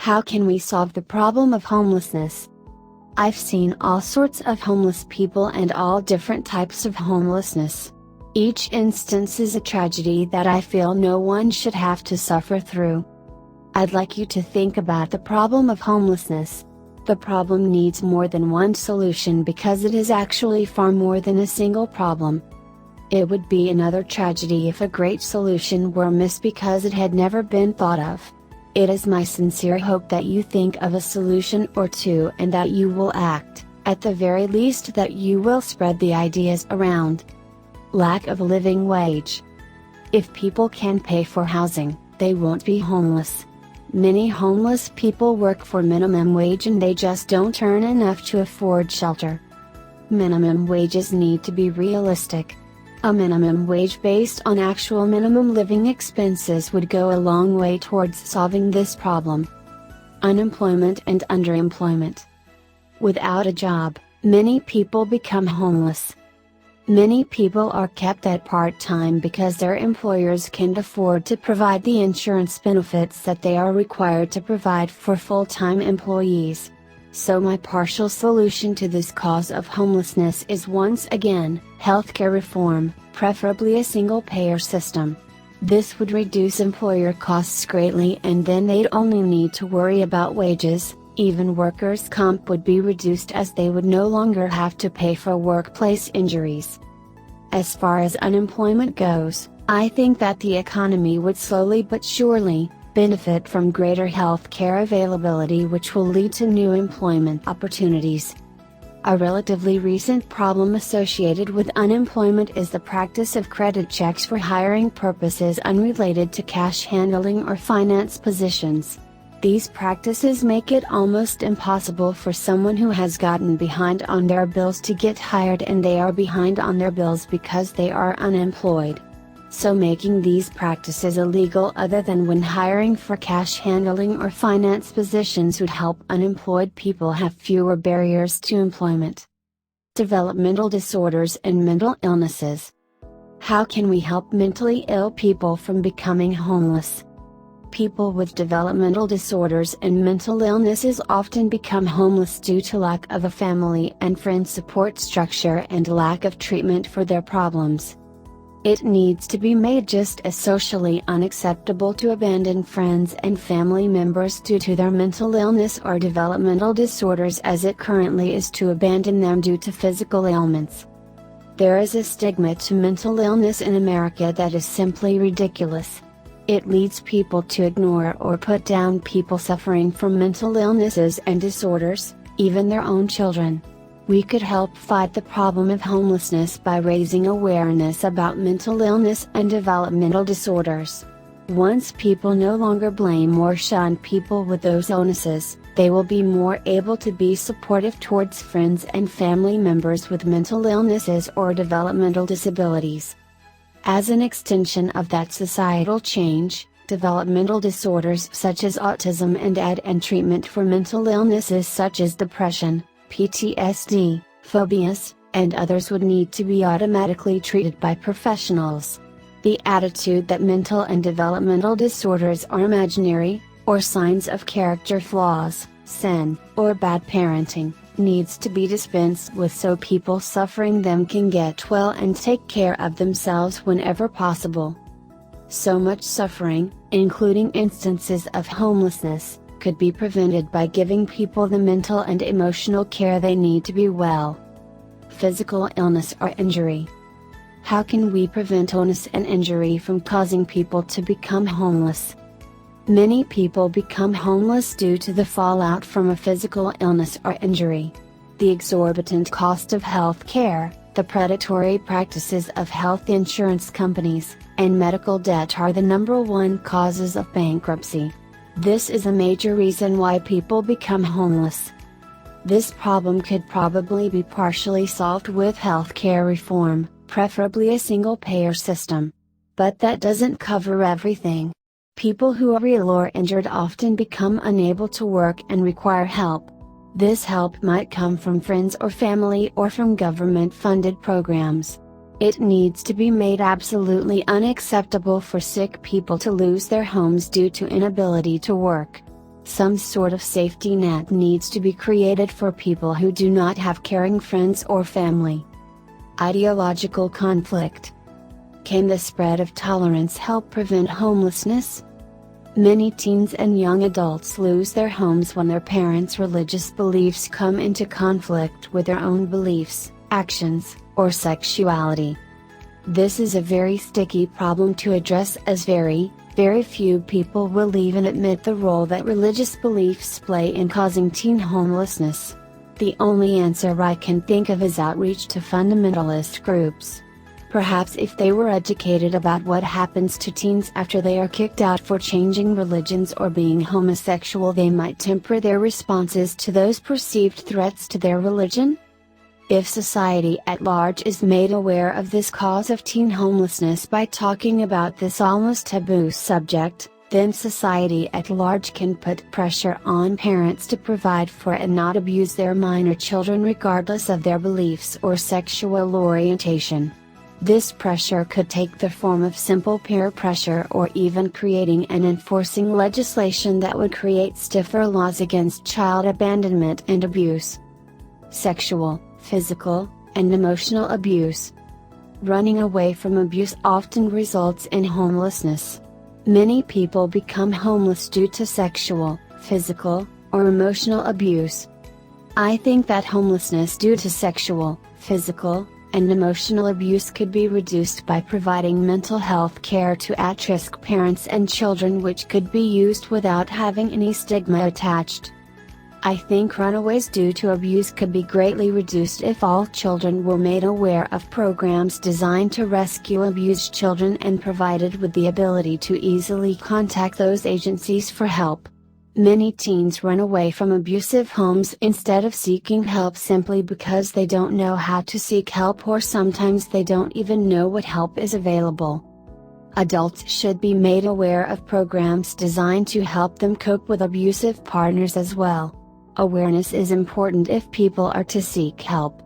How can we solve the problem of homelessness? I've seen all sorts of homeless people and all different types of homelessness. Each instance is a tragedy that I feel no one should have to suffer through. I'd like you to think about the problem of homelessness. The problem needs more than one solution because it is actually far more than a single problem. It would be another tragedy if a great solution were missed because it had never been thought of. It is my sincere hope that you think of a solution or two and that you will act, at the very least that you will spread the ideas around. Lack of a living wage. If people can pay for housing, they won't be homeless. Many homeless people work for minimum wage and they just don't earn enough to afford shelter. Minimum wages need to be realistic. A minimum wage based on actual minimum living expenses would go a long way towards solving this problem. Unemployment and underemployment. Without a job, many people become homeless. Many people are kept at part-time because their employers can't afford to provide the insurance benefits that they are required to provide for full-time employees. So my partial solution to this cause of homelessness is once again, healthcare reform, preferably a single-payer system. This would reduce employer costs greatly and then they'd only need to worry about wages. Even workers' comp would be reduced as they would no longer have to pay for workplace injuries. As far as unemployment goes, I think that the economy would slowly but surely benefit from greater health care availability, which will lead to new employment opportunities. A relatively recent problem associated with unemployment is the practice of credit checks for hiring purposes unrelated to cash handling or finance positions. These practices make it almost impossible for someone who has gotten behind on their bills to get hired, and they are behind on their bills because they are unemployed. So making these practices illegal other than when hiring for cash handling or finance positions would help unemployed people have fewer barriers to employment. Developmental disorders and mental illnesses. How can we help mentally ill people from becoming homeless? People with developmental disorders and mental illnesses often become homeless due to lack of a family and friend support structure and lack of treatment for their problems. It needs to be made just as socially unacceptable to abandon friends and family members due to their mental illness or developmental disorders as it currently is to abandon them due to physical ailments. There is a stigma to mental illness in America that is simply ridiculous. It leads people to ignore or put down people suffering from mental illnesses and disorders, even their own children. We could help fight the problem of homelessness by raising awareness about mental illness and developmental disorders. Once people no longer blame or shun people with those illnesses, they will be more able to be supportive towards friends and family members with mental illnesses or developmental disabilities. As an extension of that societal change, developmental disorders such as autism and treatment for mental illnesses such as depression, PTSD, phobias, and others would need to be automatically treated by professionals. The attitude that mental and developmental disorders are imaginary, or signs of character flaws, sin, or bad parenting, needs to be dispensed with so people suffering them can get well and take care of themselves whenever possible. So much suffering, including instances of homelessness, could be prevented by giving people the mental and emotional care they need to be well. Physical illness or injury. How can we prevent illness and injury from causing people to become homeless? Many people become homeless due to the fallout from a physical illness or injury. The exorbitant cost of health care, the predatory practices of health insurance companies, and medical debt are the #1 causes of bankruptcy. This is a major reason why people become homeless. This problem could probably be partially solved with healthcare reform, preferably a single-payer system. But that doesn't cover everything. People who are ill or injured often become unable to work and require help. This help might come from friends or family or from government-funded programs. It needs to be made absolutely unacceptable for sick people to lose their homes due to inability to work. Some sort of safety net needs to be created for people who do not have caring friends or family. Ideological conflict. Can the spread of tolerance help prevent homelessness? Many teens and young adults lose their homes when their parents' religious beliefs come into conflict with their own beliefs, actions, or sexuality. This is a very sticky problem to address, as very few people will even admit the role that religious beliefs play in causing teen homelessness. The only answer I can think of is outreach to fundamentalist groups. Perhaps if they were educated about what happens to teens after they are kicked out for changing religions or being homosexual, they might temper their responses to those perceived threats to their religion. If society at large is made aware of this cause of teen homelessness by talking about this almost taboo subject, then society at large can put pressure on parents to provide for and not abuse their minor children regardless of their beliefs or sexual orientation. This pressure could take the form of simple peer pressure or even creating and enforcing legislation that would create stiffer laws against child abandonment and abuse. Sexual, physical, and emotional abuse. Running away from abuse often results in homelessness. Many people become homeless due to sexual, physical, or emotional abuse. I think that homelessness due to sexual, physical, and emotional abuse could be reduced by providing mental health care to at-risk parents and children, which could be used without having any stigma attached. I think runaways due to abuse could be greatly reduced if all children were made aware of programs designed to rescue abused children and provided with the ability to easily contact those agencies for help. Many teens run away from abusive homes instead of seeking help simply because they don't know how to seek help, or sometimes they don't even know what help is available. Adults should be made aware of programs designed to help them cope with abusive partners as well. Awareness is important if people are to seek help.